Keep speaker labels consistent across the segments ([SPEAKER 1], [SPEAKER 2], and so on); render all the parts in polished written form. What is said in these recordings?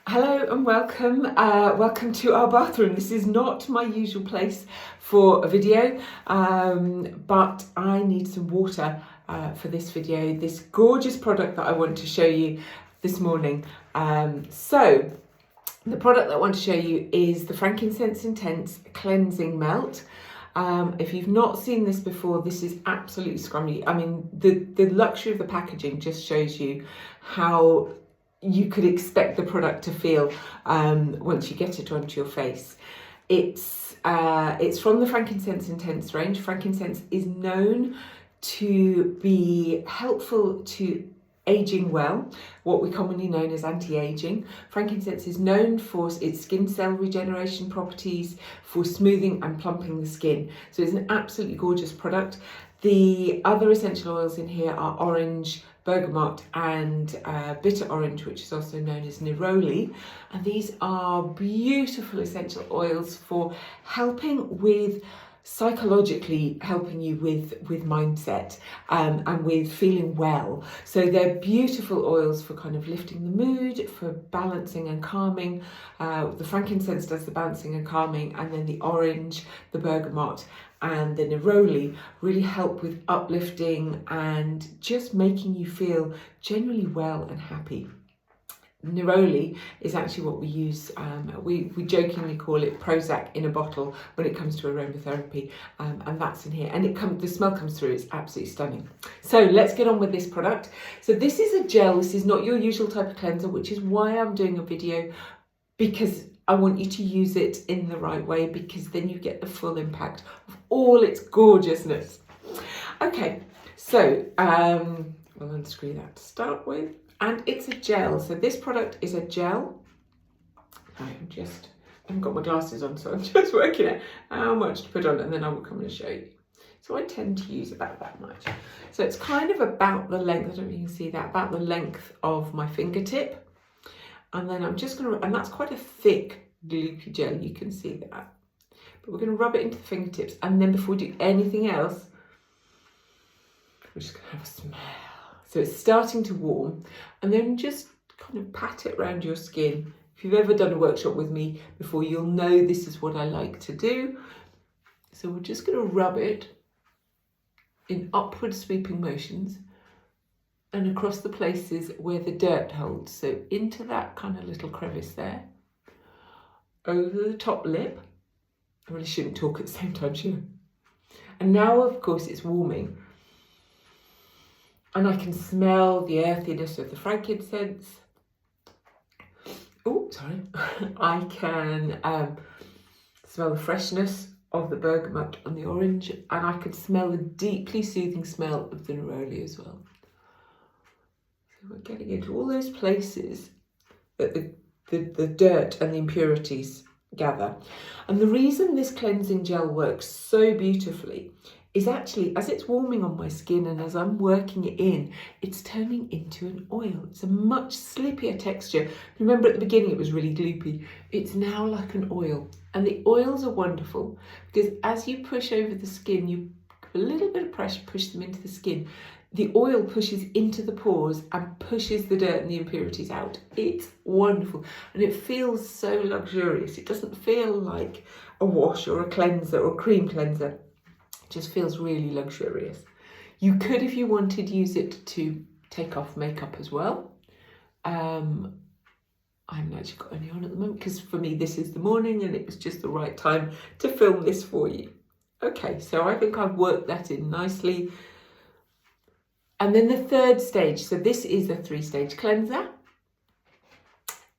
[SPEAKER 1] Hello and welcome. Welcome to our bathroom. This is not my usual place for a video, but I need some water for this video, this gorgeous product that I want to show you this morning. So the product that I want to show you is the Frankincense Intense Cleansing Melt. If you've not seen this before, this is absolutely scrummy. I mean, the luxury of the packaging just shows you how you could expect the product to feel once you get it onto your face. It's from the Frankincense Intense range. Frankincense is known to be helpful to aging well, what we commonly known as anti-aging. Frankincense is known for its skin cell regeneration properties, for smoothing and plumping the skin. So it's an absolutely gorgeous product. The other essential oils in here are orange, bergamot and bitter orange, which is also known as neroli. And these are beautiful essential oils for helping with psychologically helping you with mindset and with feeling well. So they're beautiful oils for kind of lifting the mood, for balancing and calming. The frankincense does the balancing and calming, and then the orange, the bergamot and the neroli really help with uplifting and just making you feel generally well and happy. Neroli is actually what we use, we jokingly call it Prozac in a bottle when it comes to aromatherapy, and that's in here, and the smell comes through. It's absolutely stunning. So let's get on with this product. So this is a gel. This is not your usual type of cleanser, which is why I'm doing a video, because I want you to use it in the right way, because then you get the full impact of all its gorgeousness. Okay, so we'll unscrew that to start with. And it's a gel. So this product is a gel. I haven't got my glasses on, so I'm just working out how much to put on, and then I will come and show you. So I tend to use about that much. So it's kind of about the length, I don't know if you can see that, about the length of my fingertip. And then I'm just going to, and that's quite a thick, gloopy gel, you can see that. But we're going to rub it into the fingertips, and then before we do anything else, we're just going to have a smell. So it's starting to warm, and then just kind of pat it around your skin. If you've ever done a workshop with me before, you'll know this is what I like to do. So we're just going to rub it in upward sweeping motions and across the places where the dirt holds. So into that kind of little crevice there, over the top lip. I really shouldn't talk at the same time, should I? And now, of course, it's warming. And I can smell the earthiness of the frankincense. Oh, sorry. I can smell the freshness of the bergamot and the orange, and I can smell the deeply soothing smell of the neroli as well. So we're getting into all those places that the dirt and the impurities gather. And the reason this cleansing gel works so beautifully is actually, as it's warming on my skin and as I'm working it in, it's turning into an oil. It's a much slippier texture. Remember at the beginning it was really gloopy. It's now like an oil. And the oils are wonderful because as you push over the skin, you give a little bit of pressure, push them into the skin. The oil pushes into the pores and pushes the dirt and the impurities out. It's wonderful. And it feels so luxurious. It doesn't feel like a wash or a cleanser or a cream cleanser. Just feels really luxurious. You could, if you wanted, use it to take off makeup as well. I haven't actually got any on at the moment because for me this is the morning and it was just the right time to film this for you. Okay, so I think I've worked that in nicely. And then the third stage, so this is a 3-stage cleanser.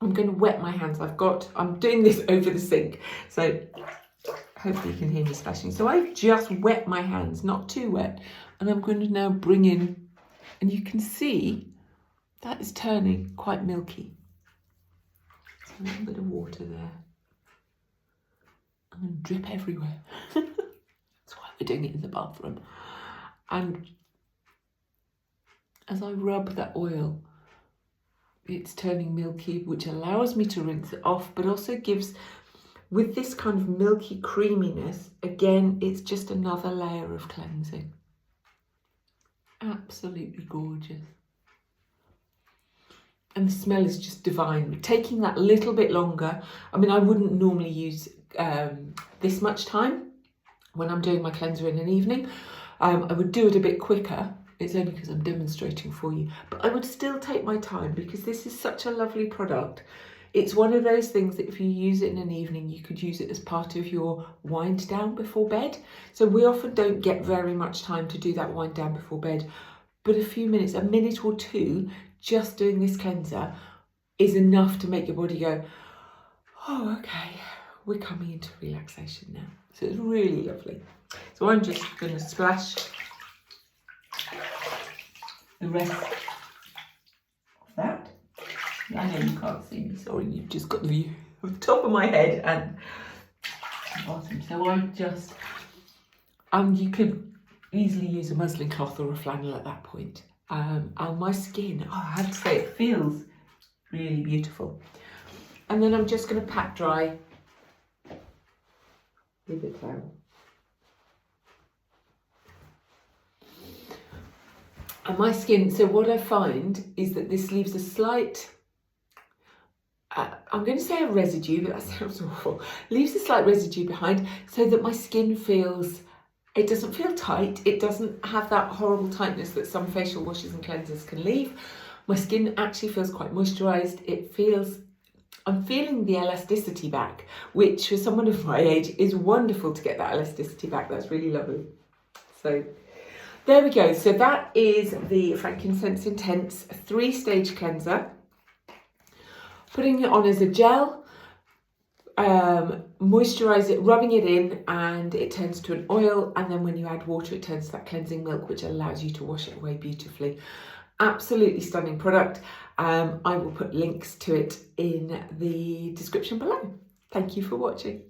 [SPEAKER 1] I'm going to wet my hands. I'm doing this over the sink, so hopefully you can hear me splashing. So I've just wet my hands, not too wet, and I'm going to now bring in, and you can see that is turning quite milky. So a little bit of water there. I'm going to drip everywhere. That's why we're doing it in the bathroom. And as I rub that oil, it's turning milky, which allows me to rinse it off, but also gives, with this kind of milky creaminess, again, it's just another layer of cleansing. Absolutely gorgeous. and the smell is just divine. Taking that little bit longer. I mean, I wouldn't normally use this much time when I'm doing my cleanser in an evening. I would do it a bit quicker. It's only because I'm demonstrating for you, but I would still take my time because this is such a lovely product. It's one of those things that if you use it in an evening, you could use it as part of your wind down before bed. So we often don't get very much time to do that wind down before bed, but a few minutes, a minute or two, just doing this cleanser is enough to make your body go, oh, okay, we're coming into relaxation now. So it's really lovely. So I'm just going to splash the rest of that. I know you can't see me, sorry, you've just got the view of the top of my head and the bottom. So I just, you could easily use a muslin cloth or a flannel at that point. And my skin, oh, I have to say, it feels really beautiful. And then I'm just going to pat dry with a towel. And my skin, so what I find is that this leaves a slight, I'm going to say a residue, but that sounds awful. Leaves a slight residue behind so that my skin feels, it doesn't feel tight. It doesn't have that horrible tightness that some facial washes and cleansers can leave. My skin actually feels quite moisturised. It feels, I'm feeling the elasticity back, which for someone of my age is wonderful to get that elasticity back. That's really lovely. So there we go. So that is the Frankincense Intense 3-stage cleanser. Putting it on as a gel, moisturise it, rubbing it in, and it turns to an oil. And then when you add water, it turns to that cleansing milk, which allows you to wash it away beautifully. Absolutely stunning product. I will put links to it in the description below. Thank you for watching.